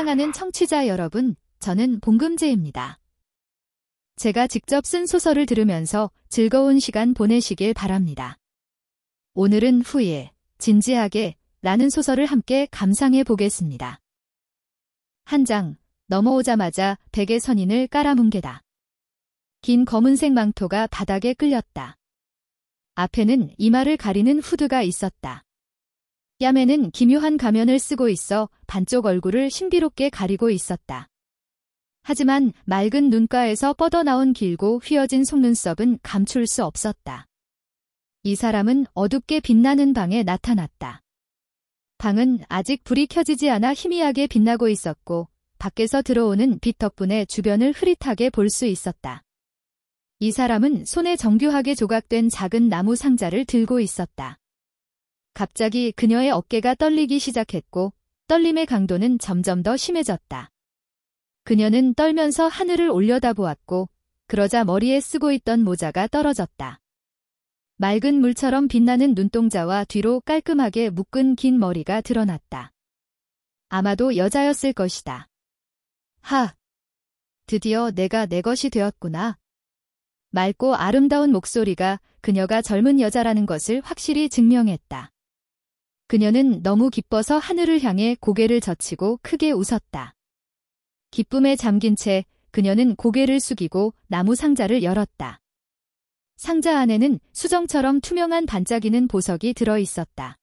사랑하는 청취자 여러분, 저는 봉금제입니다. 제가 직접 쓴 소설을 들으면서 즐거운 시간 보내시길 바랍니다. 오늘은 후에, 진지하게 라는 소설을 함께 감상해 보겠습니다. 한 장, 넘어오자마자 베개 선인을 깔아뭉개다. 긴 검은색 망토가 바닥에 끌렸다. 앞에는 이마를 가리는 후드가 있었다. 뺨에는 기묘한 가면을 쓰고 있어 반쪽 얼굴을 신비롭게 가리고 있었다. 하지만 맑은 눈가에서 뻗어나온 길고 휘어진 속눈썹은 감출 수 없었다. 이 사람은 어둡게 빛나는 방에 나타났다. 방은 아직 불이 켜지지 않아 희미하게 빛나고 있었고 밖에서 들어오는 빛 덕분에 주변을 흐릿하게 볼 수 있었다. 이 사람은 손에 정교하게 조각된 작은 나무 상자를 들고 있었다. 갑자기 그녀의 어깨가 떨리기 시작했고 떨림의 강도는 점점 더 심해졌다. 그녀는 떨면서 하늘을 올려다보았고 그러자 머리에 쓰고 있던 모자가 떨어졌다. 맑은 물처럼 빛나는 눈동자와 뒤로 깔끔하게 묶은 긴 머리가 드러났다. 아마도 여자였을 것이다. 하! 드디어 내가 내 것이 되었구나. 맑고 아름다운 목소리가 그녀가 젊은 여자라는 것을 확실히 증명했다. 그녀는 너무 기뻐서 하늘을 향해 고개를 젖히고 크게 웃었다. 기쁨에 잠긴 채 그녀는 고개를 숙이고 나무 상자를 열었다. 상자 안에는 수정처럼 투명한 반짝이는 보석이 들어있었다.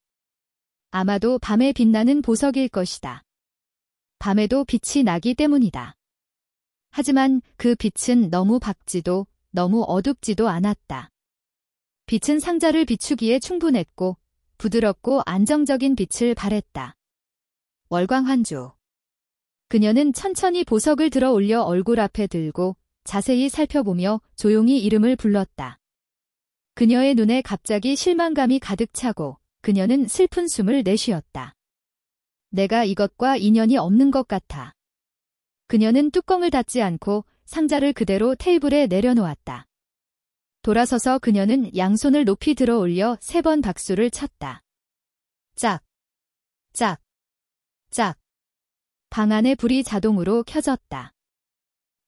아마도 밤에 빛나는 보석일 것이다. 밤에도 빛이 나기 때문이다. 하지만 그 빛은 너무 밝지도 너무 어둡지도 않았다. 빛은 상자를 비추기에 충분했고 부드럽고 안정적인 빛을 발했다. 월광환주. 그녀는 천천히 보석을 들어 올려 얼굴 앞에 들고 자세히 살펴보며 조용히 이름을 불렀다. 그녀의 눈에 갑자기 실망감이 가득 차고 그녀는 슬픈 숨을 내쉬었다. 내가 이것과 인연이 없는 것 같아. 그녀는 뚜껑을 닫지 않고 상자를 그대로 테이블에 내려놓았다. 돌아서서 그녀는 양손을 높이 들어 올려 3번 박수를 쳤다. 짝, 짝, 짝. 방 안의 불이 자동으로 켜졌다.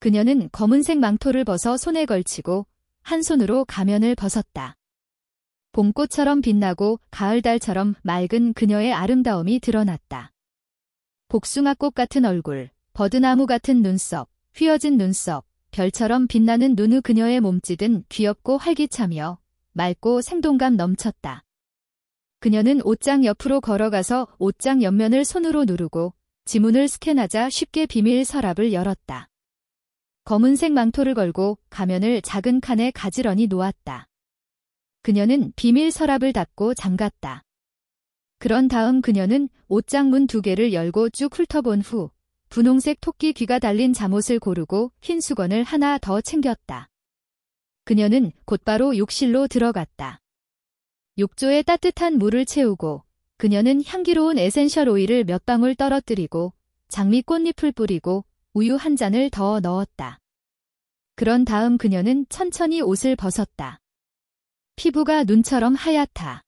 그녀는 검은색 망토를 벗어 손에 걸치고 한 손으로 가면을 벗었다. 봄꽃처럼 빛나고 가을달처럼 맑은 그녀의 아름다움이 드러났다. 복숭아꽃 같은 얼굴, 버드나무 같은 눈썹, 휘어진 눈썹, 별처럼 빛나는 눈의 그녀의 몸짓은 귀엽고 활기차며 맑고 생동감 넘쳤다. 그녀는 옷장 옆으로 걸어가서 옷장 옆면을 손으로 누르고 지문을 스캔하자 쉽게 비밀 서랍을 열었다. 검은색 망토를 걸고 가면을 작은 칸에 가지런히 놓았다. 그녀는 비밀 서랍을 닫고 잠갔다. 그런 다음 그녀는 옷장 문 2개를 열고 쭉 훑어본 후 분홍색 토끼 귀가 달린 잠옷을 고르고 흰 수건을 하나 더 챙겼다. 그녀는 곧바로 욕실로 들어갔다. 욕조에 따뜻한 물을 채우고 그녀는 향기로운 에센셜 오일을 몇 방울 떨어뜨리고 장미 꽃잎을 뿌리고 우유 한 잔을 더 넣었다. 그런 다음 그녀는 천천히 옷을 벗었다. 피부가 눈처럼 하얗다.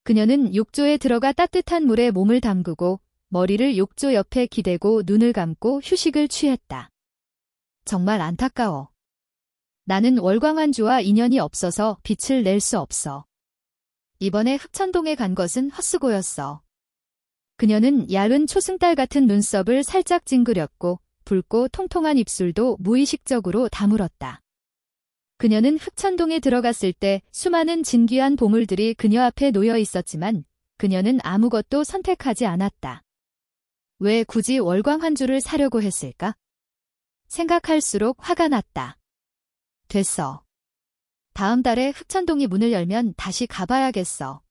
그녀는 욕조에 들어가 따뜻한 물에 몸을 담그고 머리를 욕조 옆에 기대고 눈을 감고 휴식을 취했다. 정말 안타까워. 나는 월광환주와 인연이 없어서 빛을 낼 수 없어. 이번에 흑천동에 간 것은 헛수고였어. 그녀는 얇은 초승달 같은 눈썹을 살짝 찡그렸고 붉고 통통한 입술도 무의식적으로 다물었다. 그녀는 흑천동에 들어갔을 때 수많은 진귀한 보물들이 그녀 앞에 놓여 있었지만 그녀는 아무것도 선택하지 않았다. 왜 굳이 월광환주를 사려고 했을까? 생각할수록 화가 났다. 됐어. 다음 달에 흑천동이 문을 열면 다시 가봐야겠어.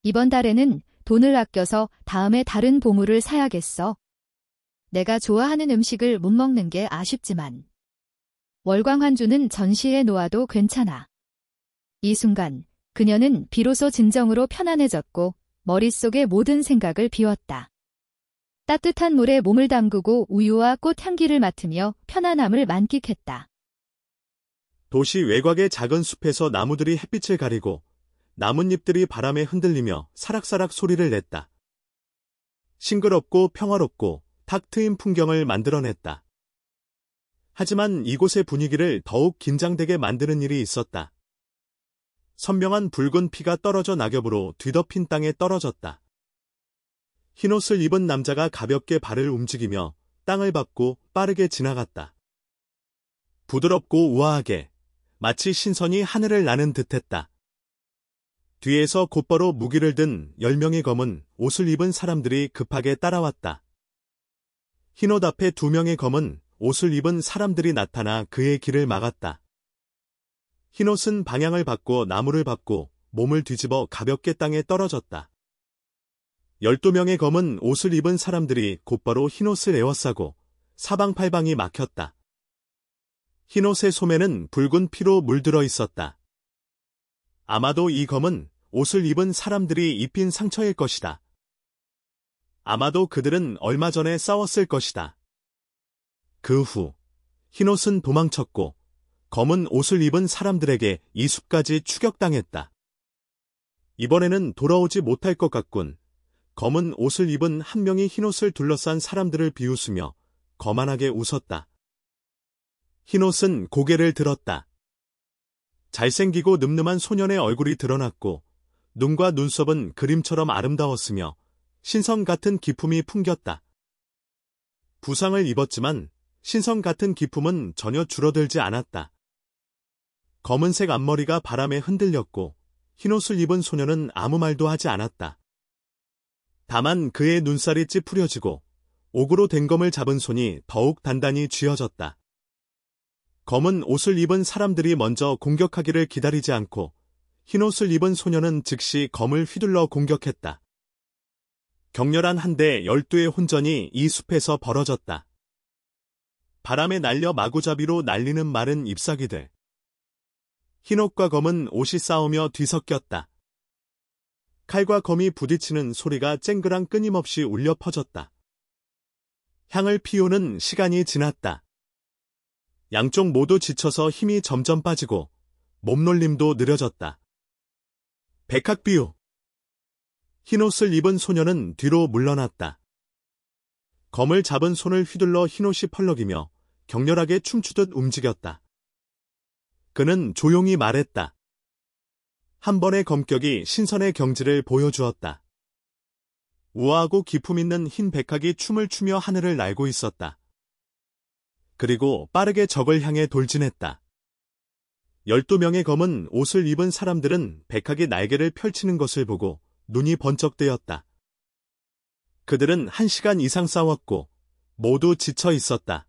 이번 달에는 돈을 아껴서 다음에 다른 보물을 사야겠어. 내가 좋아하는 음식을 못 먹는 게 아쉽지만 월광환주는 전시해 놓아도 괜찮아. 이 순간 그녀는 비로소 진정으로 편안해졌고 머릿속의 모든 생각을 비웠다. 따뜻한 물에 몸을 담그고 우유와 꽃 향기를 맡으며 편안함을 만끽했다. 도시 외곽의 작은 숲에서 나무들이 햇빛을 가리고 나뭇잎들이 바람에 흔들리며 사락사락 소리를 냈다. 싱그럽고 평화롭고 탁 트인 풍경을 만들어냈다. 하지만 이곳의 분위기를 더욱 긴장되게 만드는 일이 있었다. 선명한 붉은 피가 떨어져 낙엽으로 뒤덮인 땅에 떨어졌다. 흰옷을 입은 남자가 가볍게 발을 움직이며 땅을 밟고 빠르게 지나갔다. 부드럽고 우아하게, 마치 신선이 하늘을 나는 듯했다. 뒤에서 곧바로 무기를 든 10명의 검은 옷을 입은 사람들이 급하게 따라왔다. 흰옷 앞에 2명의 검은 옷을 입은 사람들이 나타나 그의 길을 막았다. 흰옷은 방향을 바꿔 나무를 밟고 몸을 뒤집어 가볍게 땅에 떨어졌다. 12명의 검은 옷을 입은 사람들이 곧바로 흰옷을 에워싸고 사방팔방이 막혔다. 흰옷의 소매는 붉은 피로 물들어 있었다. 아마도 이 검은 옷을 입은 사람들이 입힌 상처일 것이다. 아마도 그들은 얼마 전에 싸웠을 것이다. 그 후 흰옷은 도망쳤고 검은 옷을 입은 사람들에게 이숲까지 추격당했다. 이번에는 돌아오지 못할 것 같군. 검은 옷을 입은 한 명이 흰옷을 둘러싼 사람들을 비웃으며 거만하게 웃었다. 흰옷은 고개를 들었다. 잘생기고 늠름한 소년의 얼굴이 드러났고 눈과 눈썹은 그림처럼 아름다웠으며 신성 같은 기품이 풍겼다. 부상을 입었지만 신성 같은 기품은 전혀 줄어들지 않았다. 검은색 앞머리가 바람에 흔들렸고 흰옷을 입은 소년은 아무 말도 하지 않았다. 다만 그의 눈살이 찌푸려지고 옥으로 된 검을 잡은 손이 더욱 단단히 쥐어졌다. 검은 옷을 입은 사람들이 먼저 공격하기를 기다리지 않고 흰옷을 입은 소년은 즉시 검을 휘둘러 공격했다. 격렬한 한대 12의 혼전이 이 숲에서 벌어졌다. 바람에 날려 마구잡이로 날리는 마른 잎사귀들. 흰옷과 검은 옷이 싸우며 뒤섞였다. 칼과 검이 부딪히는 소리가 쨍그랑 끊임없이 울려 퍼졌다. 향을 피우는 시간이 지났다. 양쪽 모두 지쳐서 힘이 점점 빠지고 몸놀림도 느려졌다. 백학비유. 흰옷을 입은 소년은 뒤로 물러났다. 검을 잡은 손을 휘둘러 흰옷이 펄럭이며 격렬하게 춤추듯 움직였다. 그는 조용히 말했다. 한 번의 검격이 신선의 경지를 보여주었다. 우아하고 기품 있는 흰 백학이 춤을 추며 하늘을 날고 있었다. 그리고 빠르게 적을 향해 돌진했다. 12명의 검은 옷을 입은 사람들은 백학이 날개를 펼치는 것을 보고 눈이 번쩍 뜨였다. 그들은 1시간 이상 싸웠고 모두 지쳐 있었다.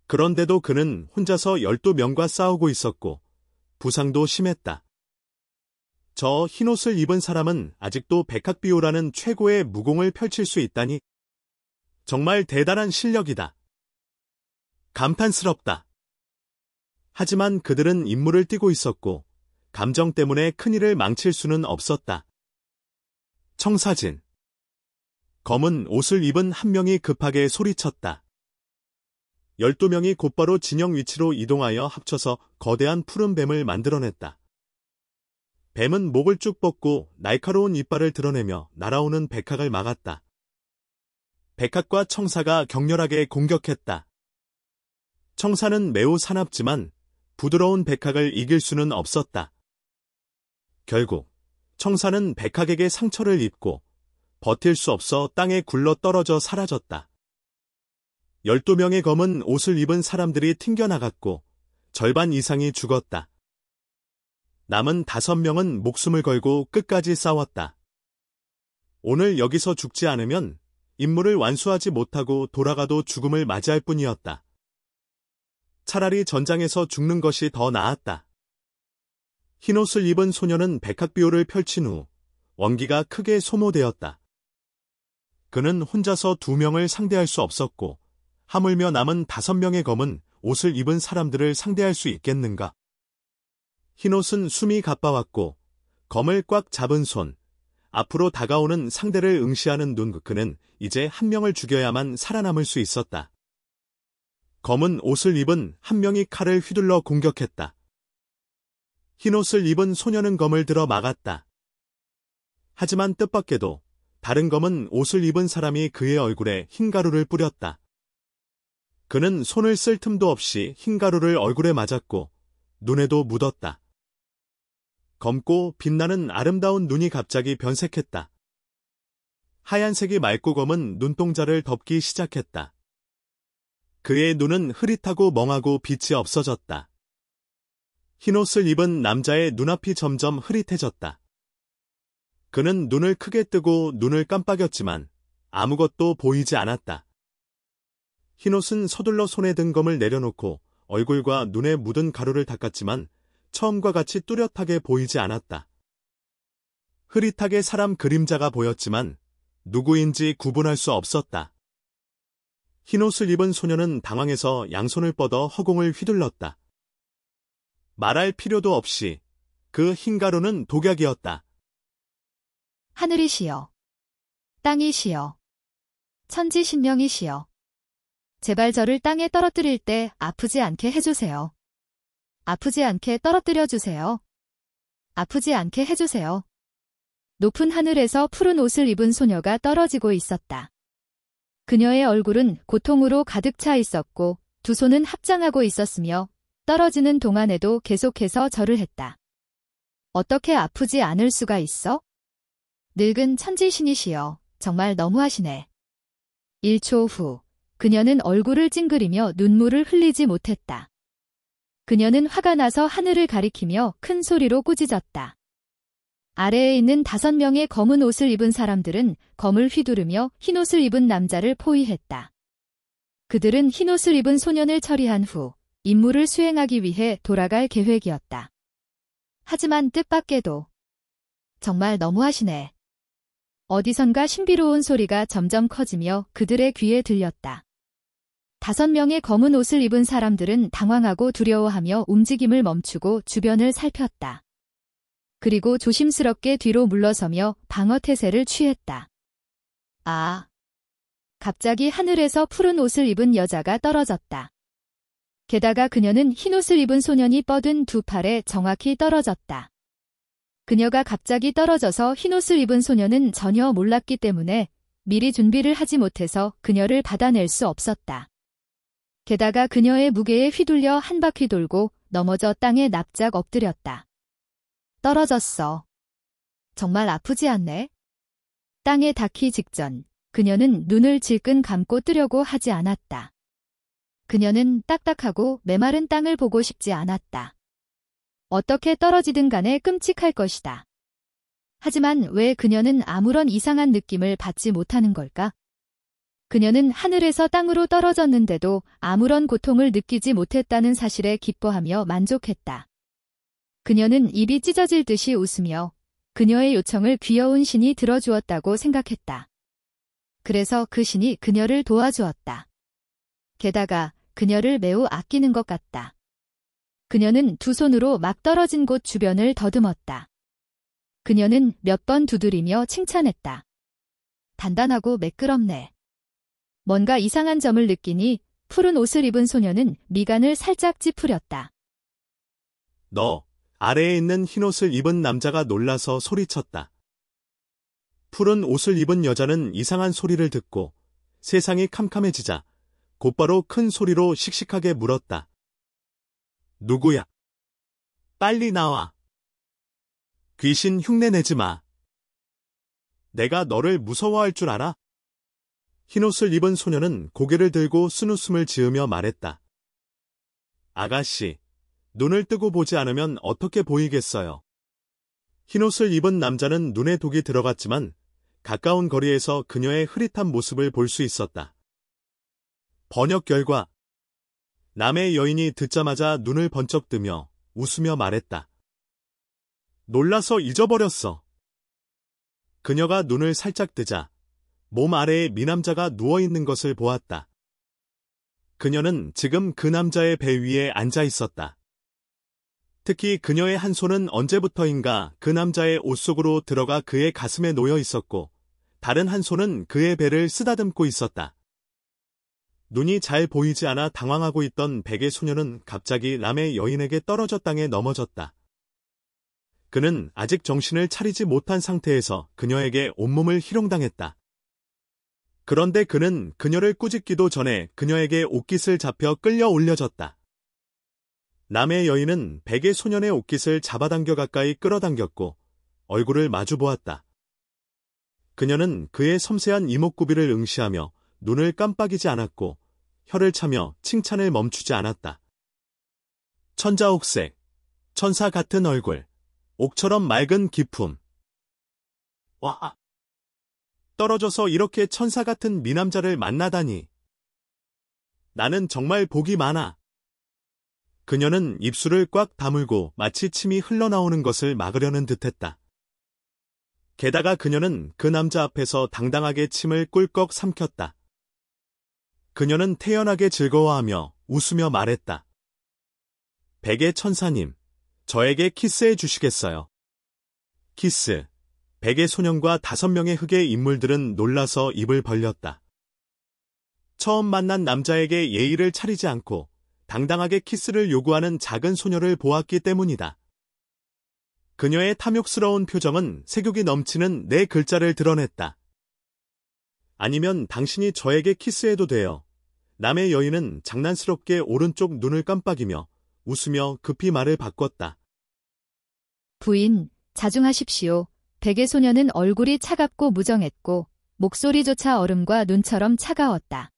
그런데도 그는 혼자서 12명과 싸우고 있었고 부상도 심했다. 저 흰옷을 입은 사람은 아직도 백학비호라는 최고의 무공을 펼칠 수 있다니 정말 대단한 실력이다. 감탄스럽다. 하지만 그들은 임무를 띠고 있었고 감정 때문에 큰일을 망칠 수는 없었다. 청사진. 검은 옷을 입은 한 명이 급하게 소리쳤다. 12명이 곧바로 진영 위치로 이동하여 합쳐서 거대한 푸른 뱀을 만들어냈다. 뱀은 목을 쭉 뻗고 날카로운 이빨을 드러내며 날아오는 백학을 막았다. 백학과 청사가 격렬하게 공격했다. 청사는 매우 사납지만 부드러운 백학을 이길 수는 없었다. 결국 청사는 백학에게 상처를 입고 버틸 수 없어 땅에 굴러 떨어져 사라졌다. 12명의 검은 옷을 입은 사람들이 튕겨나갔고 절반 이상이 죽었다. 남은 5명은 목숨을 걸고 끝까지 싸웠다. 오늘 여기서 죽지 않으면 임무를 완수하지 못하고 돌아가도 죽음을 맞이할 뿐이었다. 차라리 전장에서 죽는 것이 더 나았다. 흰옷을 입은 소녀는 백학비호를 펼친 후 원기가 크게 소모되었다. 그는 혼자서 2명을 상대할 수 없었고 하물며 남은 5명의 검은 옷을 입은 사람들을 상대할 수 있겠는가? 흰옷은 숨이 가빠왔고 검을 꽉 잡은 손, 앞으로 다가오는 상대를 응시하는 눈, 그는 이제 한 명을 죽여야만 살아남을 수 있었다. 검은 옷을 입은 한 명이 칼을 휘둘러 공격했다. 흰옷을 입은 소녀는 검을 들어 막았다. 하지만 뜻밖에도 다른 검은 옷을 입은 사람이 그의 얼굴에 흰가루를 뿌렸다. 그는 손을 쓸 틈도 없이 흰가루를 얼굴에 맞았고 눈에도 묻었다. 검고 빛나는 아름다운 눈이 갑자기 변색했다. 하얀색이 맑고 검은 눈동자를 덮기 시작했다. 그의 눈은 흐릿하고 멍하고 빛이 없어졌다. 흰옷을 입은 남자의 눈앞이 점점 흐릿해졌다. 그는 눈을 크게 뜨고 눈을 깜빡였지만 아무것도 보이지 않았다. 흰옷은 서둘러 손에 든 검을 내려놓고 얼굴과 눈에 묻은 가루를 닦았지만 처음과 같이 뚜렷하게 보이지 않았다. 흐릿하게 사람 그림자가 보였지만 누구인지 구분할 수 없었다. 흰옷을 입은 소녀는 당황해서 양손을 뻗어 허공을 휘둘렀다. 말할 필요도 없이 그 흰가루는 독약이었다. 하늘이시여, 땅이시여, 천지신명이시여, 제발 저를 땅에 떨어뜨릴 때 아프지 않게 해주세요. 아프지 않게 떨어뜨려 주세요. 아프지 않게 해주세요. 높은 하늘에서 푸른 옷을 입은 소녀가 떨어지고 있었다. 그녀의 얼굴은 고통으로 가득 차 있었고 두 손은 합장하고 있었으며 떨어지는 동안에도 계속해서 절을 했다. 어떻게 아프지 않을 수가 있어? 늙은 천지신이시여, 정말 너무하시네. 1초 후, 그녀는 얼굴을 찡그리며 눈물을 흘리지 못했다. 그녀는 화가 나서 하늘을 가리키며 큰 소리로 꾸짖었다. 아래에 있는 5명의 검은 옷을 입은 사람들은 검을 휘두르며 흰옷을 입은 남자를 포위했다. 그들은 흰옷을 입은 소년을 처리한 후 임무를 수행하기 위해 돌아갈 계획이었다. 하지만 뜻밖에도 정말 너무하시네. 어디선가 신비로운 소리가 점점 커지며 그들의 귀에 들렸다. 5명의 검은 옷을 입은 사람들은 당황하고 두려워하며 움직임을 멈추고 주변을 살폈다. 그리고 조심스럽게 뒤로 물러서며 방어태세를 취했다. 아! 갑자기 하늘에서 푸른 옷을 입은 여자가 떨어졌다. 게다가 그녀는 흰옷을 입은 소년이 뻗은 두 팔에 정확히 떨어졌다. 그녀가 갑자기 떨어져서 흰옷을 입은 소년은 전혀 몰랐기 때문에 미리 준비를 하지 못해서 그녀를 받아낼 수 없었다. 게다가 그녀의 무게에 휘둘려 한 바퀴 돌고 넘어져 땅에 납작 엎드렸다. 떨어졌어. 정말 아프지 않네? 땅에 닿기 직전 그녀는 눈을 질끈 감고 뜨려고 하지 않았다. 그녀는 딱딱하고 메마른 땅을 보고 싶지 않았다. 어떻게 떨어지든 간에 끔찍할 것이다. 하지만 왜 그녀는 아무런 이상한 느낌을 받지 못하는 걸까? 그녀는 하늘에서 땅으로 떨어졌는데도 아무런 고통을 느끼지 못했다는 사실에 기뻐하며 만족했다. 그녀는 입이 찢어질 듯이 웃으며 그녀의 요청을 귀여운 신이 들어주었다고 생각했다. 그래서 그 신이 그녀를 도와주었다. 게다가 그녀를 매우 아끼는 것 같다. 그녀는 두 손으로 막 떨어진 곳 주변을 더듬었다. 그녀는 몇 번 두드리며 칭찬했다. 단단하고 매끄럽네. 뭔가 이상한 점을 느끼니 푸른 옷을 입은 소녀는 미간을 살짝 찌푸렸다. 너, 아래에 있는 흰옷을 입은 남자가 놀라서 소리쳤다. 푸른 옷을 입은 여자는 이상한 소리를 듣고 세상이 캄캄해지자 곧바로 큰 소리로 씩씩하게 물었다. 누구야? 빨리 나와. 귀신 흉내내지 마. 내가 너를 무서워할 줄 알아? 흰옷을 입은 소녀는 고개를 들고 쓴웃음을 지으며 말했다. 아가씨, 눈을 뜨고 보지 않으면 어떻게 보이겠어요? 흰옷을 입은 남자는 눈에 독이 들어갔지만 가까운 거리에서 그녀의 흐릿한 모습을 볼 수 있었다. 번역 결과 남의 여인이 듣자마자 눈을 번쩍 뜨며 웃으며 말했다. 놀라서 잊어버렸어. 그녀가 눈을 살짝 뜨자 몸 아래에 미남자가 누워있는 것을 보았다. 그녀는 지금 그 남자의 배 위에 앉아 있었다. 특히 그녀의 한 손은 언제부터인가 그 남자의 옷 속으로 들어가 그의 가슴에 놓여 있었고 다른 한 손은 그의 배를 쓰다듬고 있었다. 눈이 잘 보이지 않아 당황하고 있던 백의 소녀는 갑자기 남의 여인에게 떨어져 땅에 넘어졌다. 그는 아직 정신을 차리지 못한 상태에서 그녀에게 온몸을 희롱당했다. 그런데 그는 그녀를 꾸짖기도 전에 그녀에게 옷깃을 잡혀 끌려 올려졌다. 남의 여인은 백의 소년의 옷깃을 잡아당겨 가까이 끌어당겼고 얼굴을 마주보았다. 그녀는 그의 섬세한 이목구비를 응시하며 눈을 깜빡이지 않았고 혀를 차며 칭찬을 멈추지 않았다. 천자옥색, 천사 같은 얼굴, 옥처럼 맑은 기품. 와! 떨어져서 이렇게 천사 같은 미남자를 만나다니. 나는 정말 복이 많아. 그녀는 입술을 꽉 다물고 마치 침이 흘러나오는 것을 막으려는 듯했다. 게다가 그녀는 그 남자 앞에서 당당하게 침을 꿀꺽 삼켰다. 그녀는 태연하게 즐거워하며 웃으며 말했다. 백의 천사님, 저에게 키스해 주시겠어요? 키스. 백의 소년과 5명의 흑의 인물들은 놀라서 입을 벌렸다. 처음 만난 남자에게 예의를 차리지 않고 당당하게 키스를 요구하는 작은 소녀를 보았기 때문이다. 그녀의 탐욕스러운 표정은 색욕이 넘치는 네 글자를 드러냈다. 아니면 당신이 저에게 키스해도 돼요. 남의 여인은 장난스럽게 오른쪽 눈을 깜빡이며 웃으며 급히 말을 바꿨다. 부인, 자중하십시오. 백의 소녀는 얼굴이 차갑고 무정했고 목소리조차 얼음과 눈처럼 차가웠다.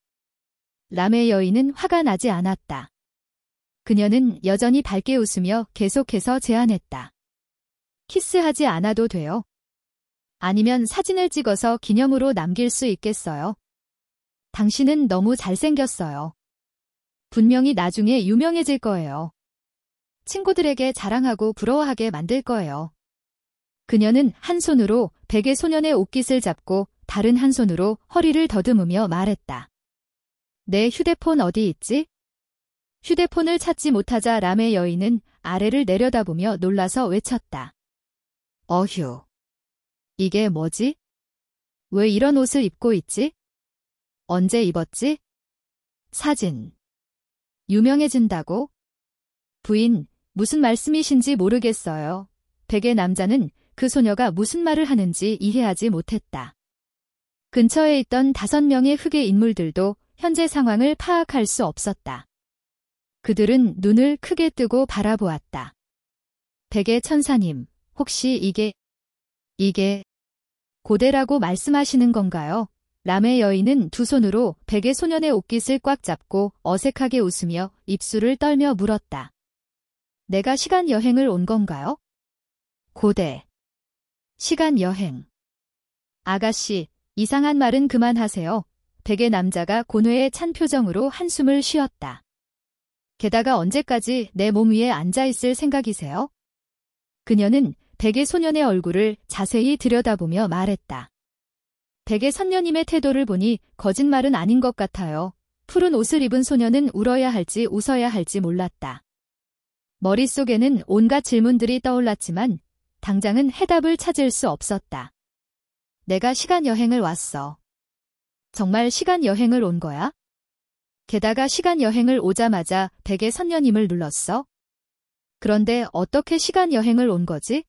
남의 여인은 화가 나지 않았다. 그녀는 여전히 밝게 웃으며 계속해서 제안했다. 키스하지 않아도 돼요. 아니면 사진을 찍어서 기념으로 남길 수 있겠어요. 당신은 너무 잘생겼어요. 분명히 나중에 유명해질 거예요. 친구들에게 자랑하고 부러워하게 만들 거예요. 그녀는 한 손으로 백의 소년의 옷깃을 잡고 다른 한 손으로 허리를 더듬으며 말했다. 내 휴대폰 어디 있지? 휴대폰을 찾지 못하자 람의 여인은 아래를 내려다보며 놀라서 외쳤다. 어휴. 이게 뭐지? 왜 이런 옷을 입고 있지? 언제 입었지? 사진. 유명해진다고? 부인, 무슨 말씀이신지 모르겠어요. 백의 남자는 그 소녀가 무슨 말을 하는지 이해하지 못했다. 근처에 있던 5명의 흑의 인물들도 현재 상황을 파악할 수 없었다. 그들은 눈을 크게 뜨고 바라보았다. 백의 천사님, 혹시 이게 고대라고 말씀하시는 건가요? 람의 여인은 두 손으로 백의 소년의 옷깃을 꽉 잡고 어색하게 웃으며 입술을 떨며 물었다. 내가 시간 여행을 온 건가요? 고대. 시간 여행. 아가씨, 이상한 말은 그만하세요. 백의 남자가 고뇌에 찬 표정으로 한숨을 쉬었다. 게다가 언제까지 내 몸 위에 앉아있을 생각이세요? 그녀는 백의 소년의 얼굴을 자세히 들여다보며 말했다. 백의 선녀님의 태도를 보니 거짓말은 아닌 것 같아요. 푸른 옷을 입은 소녀는 울어야 할지 웃어야 할지 몰랐다. 머릿속에는 온갖 질문들이 떠올랐지만 당장은 해답을 찾을 수 없었다. 내가 시간 여행을 왔어. 정말 시간 여행을 온 거야? 게다가 시간 여행을 오자마자 백의 선녀님을 눌렀어? 그런데 어떻게 시간 여행을 온 거지?